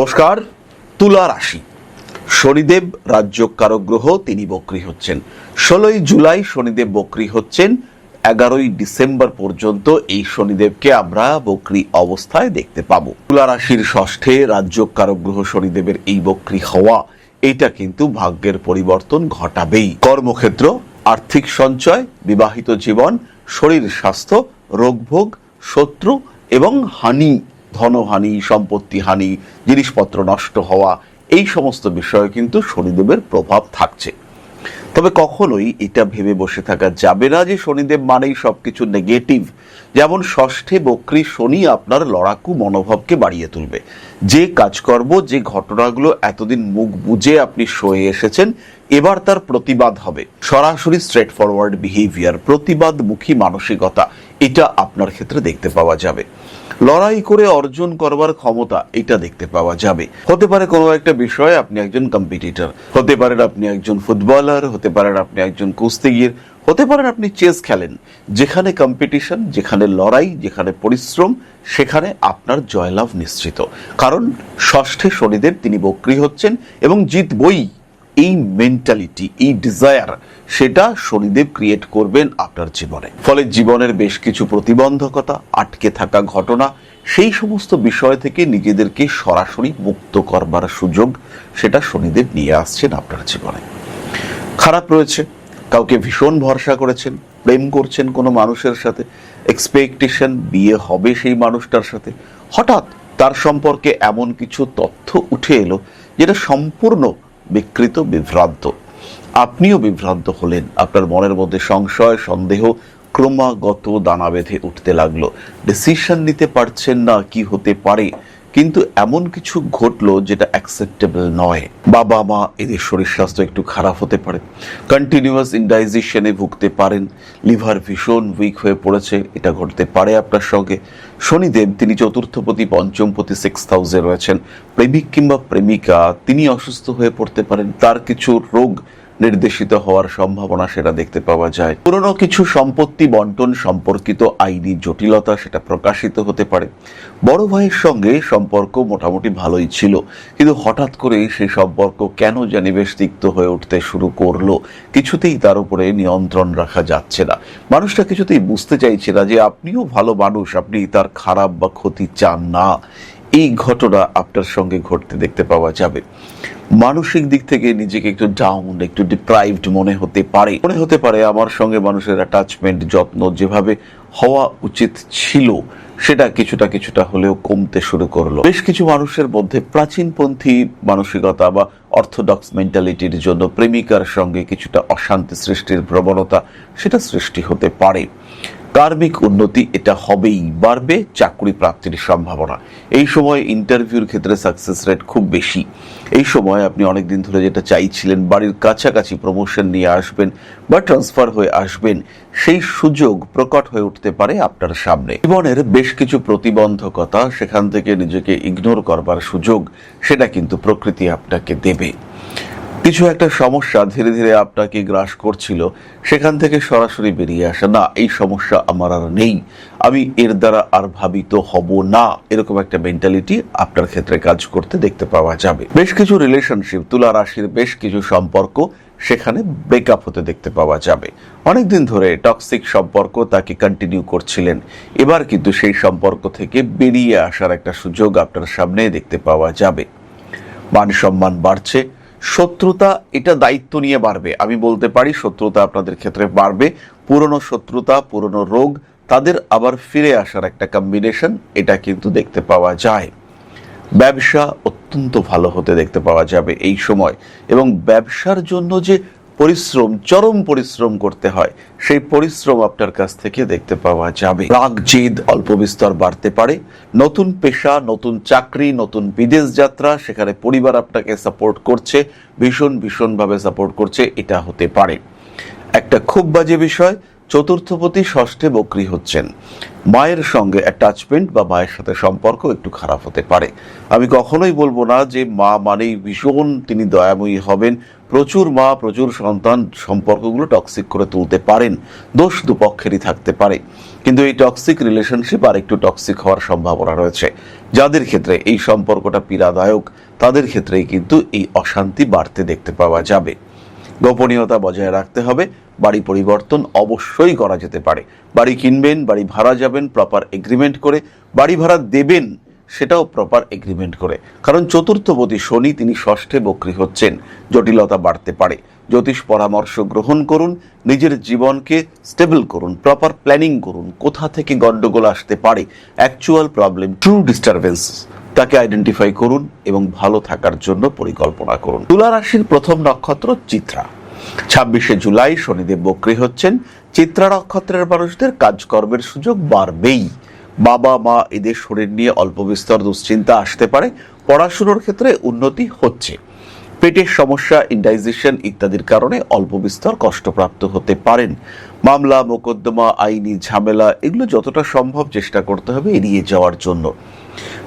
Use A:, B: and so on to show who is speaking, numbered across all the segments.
A: নমস্কার। তুলা রাশি, শনিদেব রাজ্য কারক গ্রহ, তিনি বক্রী হচ্ছেন 16ই জুলাই। শনিদেব বক্রী হচ্ছেন 11ই ডিসেম্বর পর্যন্ত এই শনিদেবকে আমরা বক্রী অবস্থায় দেখতে পাবো। তুলা রাশির ষষ্ঠে রাজ্য কারক গ্রহ শনিদেবের এই বক্রী হওয়া, এটা কিন্তু ভাগ্যের পরিবর্তন ঘটাবেই। কর্মক্ষেত্র, আর্থিক সঞ্চয়, বিবাহিত জীবন, শরীর স্বাস্থ্য, রোগভোগ, শত্রু এবং হানি, ধনহানি, সম্পত্তি হানি, জিনিসপত্র নষ্ট হওয়া, এই সমস্ত বিষয়ে কিন্তু শনিদেবের প্রভাব থাকছে। তবে কখনোই এটা ভেবে বসে থাকা যাবে না যে শনিদেব মানেই সবকিছু নেগেটিভ। যেমন ষষ্ঠে বক্রী শনি আপনার লড়াকু মনোভাবকে বাড়িয়ে তুলবে। যে কাজকর্ম, যে ঘটনাগুলো এতদিন মুখ বুজে আপনি সয়ে এসেছেন, এবার তার প্রতিবাদ হবে। সরাসরি স্ট্রেট ফরওয়ার্ড বিহেভিয়ার, প্রতিবাদমুখী মানসিকতা, এটা আপনার ক্ষেত্রে দেখতে পাওয়া যাবে। লড়াই করে অর্জন করবার ক্ষমতা, এটা দেখতে পাওয়া যাবে। হতে পারে কোনো একটা বিষয়ে আপনি একজন কম্পিটিটর, হতে পারেন আপনি একজন ফুটবলার, হতে পারেন আপনি একজন কুস্তিগির, হতে পারেন আপনি চেস খেলেন। যেখানে কম্পিটিশন, যেখানে লড়াই, যেখানে পরিশ্রম, সেখানে আপনার জয়লাভ নিশ্চিত। কারণ ষষ্ঠে শনিদেব তিনি বক্রী হচ্ছেন এবং জিতবই, এই মেন্টালিটি, এই ডিজায়ার, সেটা শনিদেব ক্রিয়েট করবেন আপনার জীবনে। ফলে জীবনের বেশ কিছু প্রতিবন্ধকতা, আটকে থাকা ঘটনা, সেই সমস্ত বিষয় থেকে নিজেদেরকে সরাসরি মুক্ত করবার সুযোগ, সেটা শনিদেব নিয়ে আসছেন আপনার জীবনে। খারাপ রয়েছে, কাউকে ভীষণ ভরসা করেছেন, প্রেম করছেন কোনো মানুষের সাথে, এক্সপেকটেশন বিয়ে হবে সেই মানুষটার সাথে, হঠাৎ তার সম্পর্কে এমন কিছু তথ্য উঠে এলো যেটা সম্পূর্ণ বিকৃত, বিভ্রান্ত। আপনিও বিভ্রান্ত হলেন, আপনার মনের মধ্যে সংশয়, সন্দেহ ক্রমাগত দানা বেঁধে উঠতে লাগলো। ডিসিশন নিতে পারছেন না কি হতে পারে, কিন্তু এমন কিছু ঘটলো যেটা অ্যাকসেপ্টেবল নয়। বাবা মা, এদের শরীর স্বাস্থ্য একটু খারাপ হতে পারে, কন্টিনিউয়াস ইনডাইজেশনে ভুগতে পারেন, লিভার ভীষণ উইক হয়ে পড়েছে, এটা ঘটতে পারে আপনার সঙ্গে। শনিদেব তিনি চতুর্থপতি, পঞ্চমপতি, 6th হাউসে রয়েছেন। প্রেমিক কিংবা প্রেমিকা তিনি অসুস্থ হয়ে পড়তে পারেন, তার কিছু রোগ নির্দেশিত হওয়ার সম্ভাবনা সেটা দেখতে পাওয়া যায়। পুরনো কিছু সম্পত্তি বন্টন সম্পর্কিত আইনি জটিলতা, সেটা প্রকাশিত হতে পারে। বড় ভাইয়ের সঙ্গে সম্পর্ক মোটামুটি ভালোই ছিল, কিন্তু হঠাৎ করে সেই সম্পর্ক কেন জানি বেশ তিক্ত হয়ে উঠতে শুরু করলো। কিছুতেই তার উপরে নিয়ন্ত্রণ রাখা যাচ্ছে না। মানুষটা কিছুতেই বুঝতে চাইছে না যে আপনিও ভালো মানুষ, আপনি তার খারাপ বা ক্ষতি চান না। এই ঘটনা আপনার সঙ্গে ঘটতে দেখতে পাওয়া যাবে। মানসিক দিক থেকে নিজেকে একটু ডাউন, একটু ডিপ্রাইভড মনে হতে পারে। আমার সঙ্গে মানুষের অ্যাটাচমেন্ট, যত্ন যেভাবে হওয়া উচিত ছিল, সেটা কিছুটা হলেও কমতে শুরু করলো। বেশ কিছু মানুষের মধ্যে প্রাচীনপন্থী মানসিকতা বা অর্থোডক্স মেন্টালিটির জন্য প্রেমিকার সঙ্গে কিছুটা অশান্তি সৃষ্টির প্রবণতা, সেটা সৃষ্টি হতে পারে। কার্মিক উন্নতি এটা হবেই, বাড়বে চাকরি প্রাপ্তির সম্ভাবনা। এই সময় ইন্টারভিউর ক্ষেত্রে সাকসেস রেট খুব বেশি। এই সময় আপনি অনেকদিন ধরে যেটা চাইছিলেন, বাড়ির কাছাকাছি প্রমোশন নিয়ে আসবেন বা ট্রান্সফার হয়ে আসবেন, সেই সুযোগ প্রকট হয়ে উঠতে পারে আপনার সামনে। জীবনের বেশ কিছু প্রতিবন্ধকতা, সেখান থেকে নিজেকে ইগনোর করবার সুযোগ, সেটা কিন্তু প্রকৃতি আপনাকে দেবে। কিছু একটা সমস্যা ধীরে ধীরে আপনাকে গ্রাস করছিল, সেখান থেকে সরাসরি বেরিয়ে আসা, না এই সমস্যা আমার আর নেই, আমি এর দ্বারা আর ভাবিত হব না, এরকম একটা মেন্টালিটি আপনার ক্ষেত্রে কাজ করতে দেখতে পাওয়া যাবে। বেশ কিছু রিলেশনশিপ, তুলা রাশির বেশ কিছু সম্পর্ক, সেখানে ব্রেকআপ হতে দেখতে পাওয়া যাবে। অনেকদিন ধরে টক্সিক সম্পর্ক তাকে কন্টিনিউ করছিলেন, এবার কিন্তু সেই সম্পর্ক থেকে বেরিয়ে আসার একটা সুযোগ আপনার সামনে দেখতে পাওয়া যাবে। মান সম্মান বাড়ছে, শত্রুতা এটা দায়িত্ব নিয়ে বাড়বে। আমি বলতে পারি শত্রুতা আপনাদের ক্ষেত্রে বাড়বে। পুরনো শত্রুতা, পুরনো রোগ, তাদের আবার ফিরে আসার একটা কম্বিনেশন, এটা কিন্তু দেখতে পাওয়া যায়। ব্যবসা অত্যন্ত ভালো হতে দেখতে পাওয়া যাবে এই সময়, এবং ব্যবসার জন্য যে পরিশ্রম, চরম পরিশ্রম করতে হয়, সেই পরিশ্রম আপনার কাছ থেকে দেখতে পাওয়া যাবে। রাগ, জেদ অল্প বিস্তর বাড়তে পারে। নতুন পেশা, নতুন চাকরি, নতুন বিদেশ যাত্রা, সেখানে পরিবার আপনাকে সাপোর্ট করছে, ভীষণভাবে সাপোর্ট করছে, এটা হতে পারে। একটা খুব বাজে বিষয়, চতুর্থপতি ষষ্ঠে বক্রী হচ্ছেন। মায়ের সঙ্গে অ্যাটাচমেন্ট বা মায়ের সাথে সম্পর্ক একটু খারাপ হতে পারে। আমি কখনোই বলবো না যে মা মানেই ভীষণ তিনি দয়াময়ী হবেন। প্রচুর মা, প্রচুর সন্তান সম্পর্কগুলো টক্সিক করে তুলতে পারেন, দোষ দুপক্ষেরই থাকতে পারে। কিন্তু এই টক্সিক রিলেশনশিপ আর একটু টক্সিক হওয়ার সম্ভাবনা রয়েছে। যাদের ক্ষেত্রে এই সম্পর্কটা পীড়াদায়ক তাদের ক্ষেত্রেই কিন্তু এই অশান্তি বাড়তে দেখতে পাওয়া যাবে। গোপনীয়তা বজায় রাখতে হবে। বাড়ি পরিবর্তন অবশ্যই করা যেতে পারে। বাড়ি কিনবেন, বাড়ি ভাড়া যাবেন, প্রপার এগ্রিমেন্ট করে। বাড়ি ভাড়া দেবেন, সেটাও প্রপার এগ্রিমেন্ট করে। কারণ চতুর্থপতি শনি তিনি ষষ্ঠে বক্রী হচ্ছেন, জটিলতা বাড়তে পারে। জ্যোতিষ পরামর্শ গ্রহণ করুন, নিজের জীবনকে স্টেবল করুন, প্রপার প্ল্যানিং করুন। কোথা থেকে গন্ডগোল আসতে পারে, অ্যাকচুয়াল প্রবলেম, ট্রু ডিস্টারবেন্স, তাকে আইডেন্টিফাই করুন এবং ভালো থাকার জন্য পরিকল্পনা করুন। তুলা রাশির প্রথম নক্ষত্র চিত্রা। 26শে জুলাই শনিদেব বক্রী হচ্ছেন। চিত্রা নক্ষত্রের মানুষদের কাজকর্মের সুযোগ বাড়বেই। বাবা মা এদের শরীর নিয়ে অল্প বিস্তর দুশ্চিন্তা আসতে পারে। পড়াশোনার ক্ষেত্রে উন্নতি হচ্ছে। পেটের সমস্যা, ইনডাইজেশন ইত্যাদির কারণে অল্প বিস্তর কষ্টপ্রাপ্ত হতে পারেন। মামলা মোকদ্দমা, আইনি ঝামেলা এগুলো যতটা সম্ভব চেষ্টা করতে হবে এড়িয়ে যাওয়ার জন্য।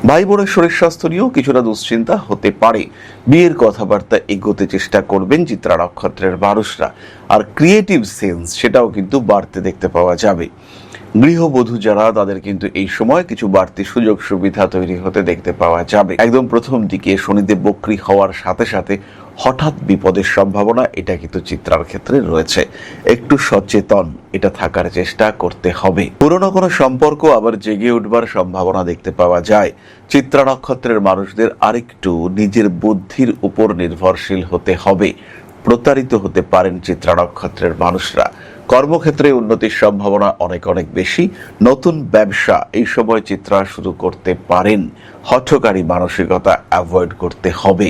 A: ভাই বোনের শরীর স্বাস্থ্য নিয়েও কিছুটা দুশ্চিন্তা হতে পারে। বিয়ের কথাবার্তা এগোতে চেষ্টা করবেন চিত্রা নক্ষত্রের মানুষরা। আর ক্রিয়েটিভ সেন্স সেটাও কিন্তু বাড়তে দেখতে পাওয়া যাবে। গৃহবধূ যারা তাদের কিন্তু এই সময় কিছু বাড়তি সুযোগ সুবিধা তৈরি হতে দেখতে পাওয়া যাবে। একদম প্রথম দিকে শনিদেব বক্রী হওয়ার সাথে সাথে হঠাৎ বিপদের সম্ভাবনা এটা কিন্তু চিত্রার ক্ষেত্রে রয়েছে। একটু সচেতন এটা থাকার চেষ্টা করতে হবে। পুরনো কোনো সম্পর্ক আবার জেগে উঠবার সম্ভাবনা দেখতে পাওয়া যায়। চিত্রা নক্ষত্রের মানুষদের আরেকটু নিজের বুদ্ধির উপর নির্ভরশীল হতে হবে। প্রতারিত হতে পারেন চিত্রা নক্ষত্রের মানুষরা। কর্মক্ষেত্রে উন্নতির সম্ভাবনা অনেক অনেক বেশি। নতুন ব্যবসা এই সময় চিত্রা শুরু করতে পারেন। হঠকারী মানসিকতা অ্যাভয়েড করতে হবে।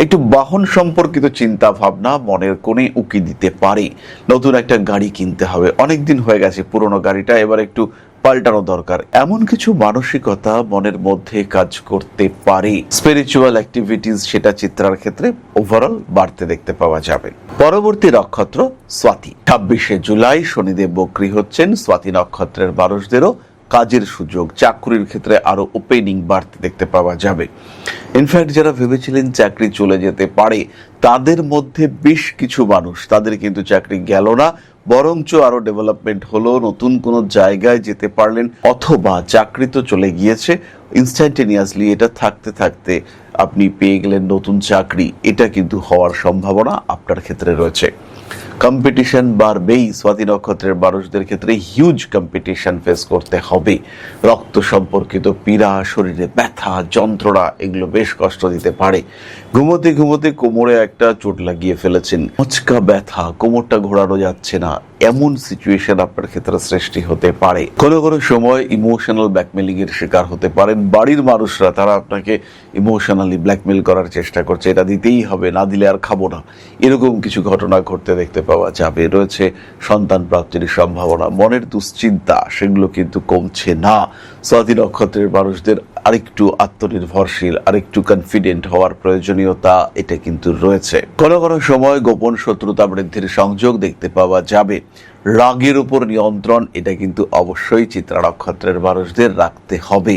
A: একটু বাহন সম্পর্কিত চিন্তা ভাবনা মনের কোণে উকি দিতে পারে। নতুন একটা গাড়ি কিনতে হবে, অনেকদিন হয়ে গেছে পুরনো গাড়িটা, এবার একটু পাল্টানো দরকার, এমন কিছু মানসিকতা মনের মধ্যে কাজ করতে পারে। স্পিরিচুয়াল অ্যাক্টিভিটিস সেটা চিত্রার ক্ষেত্রে ওভারঅল বাড়তে দেখতে পাওয়া যাবে। পরবর্তী নক্ষত্র স্বাতী। 26শে জুলাই শনিদেব বক্রী হচ্ছেন। স্বাতী নক্ষত্রের মানুষদেরও কাজের সুযোগ, চাকরির ক্ষেত্রে আরো ওপেনিং বাড়তে দেখতে পাওয়া যাবে। ইনফ্যাক্ট যারা ভেবেছিলেন চাকরি চলে যেতে পারে তাদের মধ্যে বেশ কিছু মানুষ তাদের কিন্তু চাকরি গেল না, বরঞ্চ আরো ডেভেলপমেন্ট হলো, নতুন কোনো জায়গায় যেতে পারলেন, অথবা চাকরি তো চলে গিয়েছে, ইনস্ট্যান্টেনিয়াসলি এটা থাকতে থাকতে আপনি পেয়ে গেলেন নতুন চাকরি। এটা কিন্তু হওয়ার সম্ভাবনা আপনার ক্ষেত্রে রয়েছে। কম্পিটিশন বাড়বেই। স্বাতী নক্ষত্রের মানুষদের ক্ষেত্রে হিউজ কম্পিটিশন ফেস করতে হবে। রক্ত সম্পর্কিত পীড়া, শরীরে ব্যথা, যন্ত্রণা এগুলো বেশ কষ্ট দিতে পারে। ঘুমোতে ঘুমোতে কোমরে একটা চোট লাগিয়ে ফেলেছেন, মচকা ব্যথা, কোমরটা ঘোরানো যাচ্ছে না, এমন সিচুয়েশন আপনার ক্ষেত্রে সৃষ্টি হতে পারে। কোনো কোনো সময় ইমোশনাল ব্ল্যাকমেলিং এর শিকার হতে পারেন। বাড়ির মানুষরা তারা আপনাকে ইমোশনালি ব্ল্যাকমেল করার চেষ্টা করছে, এটা দিতেই হবে, না দিলে আর খাবো না, এরকম কিছু ঘটনা ঘটতে দেখতে পাওয়া যাবে। রয়েছে সন্তান প্রাপ্তির সম্ভাবনা। মনের দুশ্চিন্তা সেগুলো কিন্তু কমছে না। স্বাতী নক্ষত্রের মানুষদের আরেকটু আত্মনির্ভরশীল, আরেকটু কনফিডেন্ট হওয়ার প্রয়োজনীয়তা এটা কিন্তু রয়েছে। কোনো কোনো সময় গোপন শত্রুতা বৃদ্ধির সংযোগ দেখতে পাওয়া যাবে। রাগের উপর নিয়ন্ত্রণ এটা কিন্তু অবশ্যই চিত্রা নক্ষত্রের মানুষদের রাখতে হবে।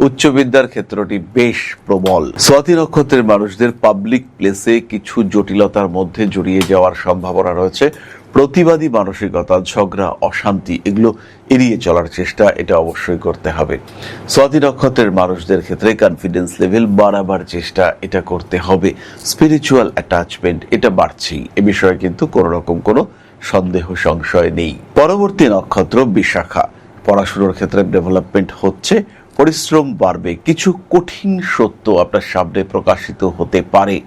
A: উচ্চ বিদ্যার ক্ষেত্রটি বেশ প্রবল। স্বাতী নক্ষত্রের মানুষদের পাবলিক প্লেসে কিছু জটিলতার মধ্যে জড়িয়ে যাওয়ার সম্ভাবনা রয়েছে। প্রতিবাদী মানসিকতা, ঝগড়া, অশান্তি এগুলো এড়িয়ে চলার চেষ্টা এটা অবশ্যই করতে হবে। স্বাতী নক্ষত্রের মানুষদের ক্ষেত্রে কনফিডেন্স লেভেল বাড়াবার চেষ্টা এটা করতে হবে। স্পিরিচুয়াল অ্যাটাচমেন্ট এটা বাড়ছেই, এ বিষয়ে কিন্তু কোনো রকম কোনো সন্দেহ সংশয় নেই। পরবর্তী নক্ষত্র বিশাখা। পড়াশোনার ক্ষেত্রে ডেভেলপমেন্ট হচ্ছে, পরিশ্রম বাড়বে, কিছু কঠিন সত্য আপনার সামনে প্রকাশিত হতে পারে।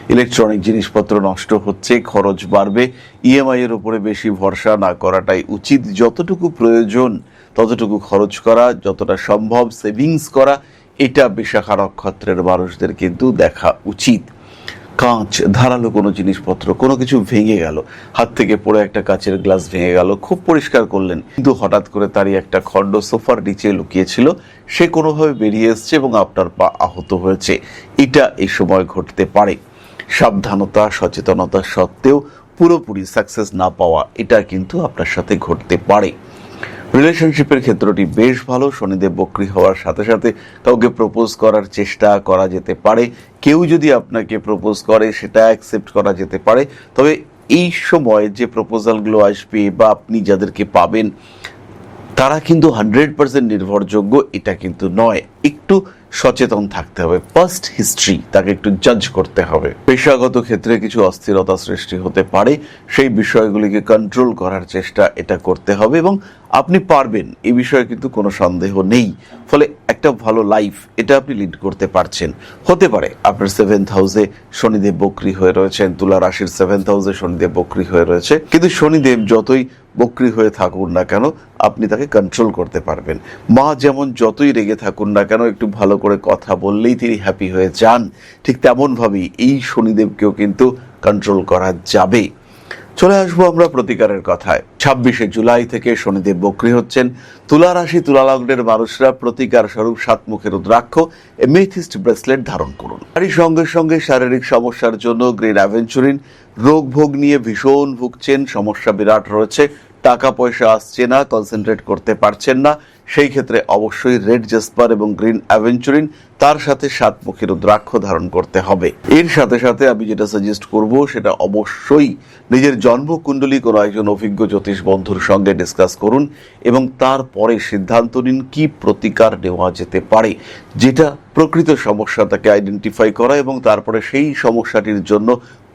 A: ইলেকট্রনিক জিনিসপত্র নষ্ট হচ্ছে, খরচ বাড়বে। ইএমআই এর উপরে বেশি ভরসা না করাটাই উচিত। যতটুকু প্রয়োজন ততটুকু খরচ করা, যতটা সম্ভব সেভিংস করা, এটা বিশাখা নক্ষত্রের মানুষদের কিন্তু দেখা উচিত। কাঁচ, ধারালো কোনো জিনিসপত্র, কোনো কিছু ভেঙে গেল, হাত থেকে পড়ে একটা কাচের গ্লাস ভেঙে গেল, খুব পরিষ্কার করলেন, কিন্তু হঠাৎ করে তারই একটা খণ্ড সোফার নিচে লুকিয়েছিল, সে কোনোভাবে বেরিয়ে এসছে এবং আপনার পা আহত হয়েছে। এটা এই সময় ঘটতে পারে। সাবধানতা, সচেতনতা সত্ত্বেও পুরোপুরি সাকসেস না পাওয়া এটা কিন্তু আপনার সাথে ঘটতে পারে। রিলেশনশিপের ক্ষেত্রটি বেশ ভালো। শনিদেব বক্রী হওয়ার সাথে সাথে কাউকে প্রপোজ করার চেষ্টা করা যেতে পারে। কেউ যদি আপনাকে প্রপোজ করে সেটা অ্যাকসেপ্ট করা যেতে পারে। তবে এই সময় যে প্রপোজালগুলো আসবে বা আপনি যাদেরকে পাবেন তারা কিন্তু 100% নির্ভরযোগ্য এটা কিন্তু নয়। একটু সচেতন থাকতে হবে। পাস্ট হিস্ট্রি তাকে একটু জাজ করতে হবে। পেশাগত ক্ষেত্রে কিছু অস্থিরতা সৃষ্টি হতে পারে, সেই বিষয়গুলিকে কন্ট্রোল করার চেষ্টা এটা করতে হবে এবং আপনি পারবেন, এই বিষয়ে কিন্তু কোনো সন্দেহ নেই। ফলে একটা ভালো লাইফ এটা আপনি লিড করতে পারছেন। হতে পারে আপনার 7th হাউসে শনিদেব বক্রী হয়ে রয়েছেন, তুলা রাশির 7th হাউসে শনিদেব বক্রী হয়ে রয়েছে, কিন্তু শনিদেব যতই বক্রী হয়ে থাকুন না কেন আপনি তাকে কন্ট্রোল করতে পারবেন। মা যেমন যতই রেগে থাকুন না কেন একটু ভালো করে কথা বললেই তিনি হ্যাপি হয়ে যান, ঠিক তেমনভাবেই এই শনিদেবকেও কিন্তু কন্ট্রোল করা যাবে। চলে আসবো আমরা প্রতিকারের কথায়। 26শে জুলাই থেকে শনিদেব বক্রী হচ্ছেন। তুলা রাশি তুলা লগ্নের মানুষরা প্রতিকার স্বরূপ 7 মুখের রুদ্রাক্ষ এমেথিস্ট ব্রেসলেট ধারণ করুন। তারই সঙ্গে সঙ্গে শারীরিক সমস্যার জন্য গ্রিন অ্যাভেঞ্চুরিন। রোগ ভোগ নিয়ে ভীষণ ভুগছেন, সমস্যা বিরাট রয়েছে, টাকা পয়সা আসছে না, কনসেন্ট্রেট করতে পারছেন না, সেই ক্ষেত্রে অবশ্যই রেড জেসপার এবং গ্রিন অ্যাভেঞ্চুরিন তার সাথে 7 মুখের রুদ্রাক্ষ ধারণ করতে হবে। এর সাথে সাথে আমি যেটা সাজেস্ট করব সেটা অবশ্যই নিজের জন্মকুণ্ডলী কোনো একজন অভিজ্ঞ জ্যোতিষ বন্ধুর সঙ্গে ডিসকাস করুন এবং তারপরে সিদ্ধান্ত নিন কি প্রতিকার নেওয়া যেতে পারে, যেটা প্রকৃত সমস্যাটাকে আইডেন্টিফাই করা এবং তারপরে সেই সমস্যাটির জন্য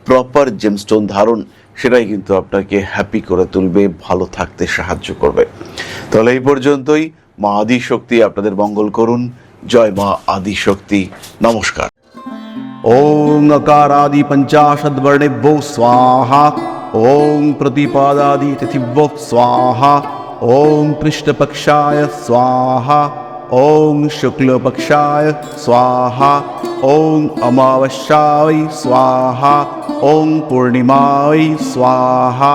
A: প্রপার জেমস্টোন ধারণ, সেটাই কিন্তু আপনাকে হ্যাপি করে তুলবে, ভালো থাকতে সাহায্য করবে। তাহলে এই পর্যন্তই। মা আদিশক্তি আপনাদের মঙ্গল করুন। জয় মা আদিশক্তি। নমস্কার।
B: ओम अकारादि पंचाशद्वर्णेभ्यो स्वाहा। ओम प्रतिपादादि तिथिभ्यो स्वाहा। ओम कृष्णपक्षाय स्वाहा। ओम शुक्लपक्षाय स्वाहा। ओम अमावस्याय स्वाहा। ओम पूर्णिमाय स्वाहा।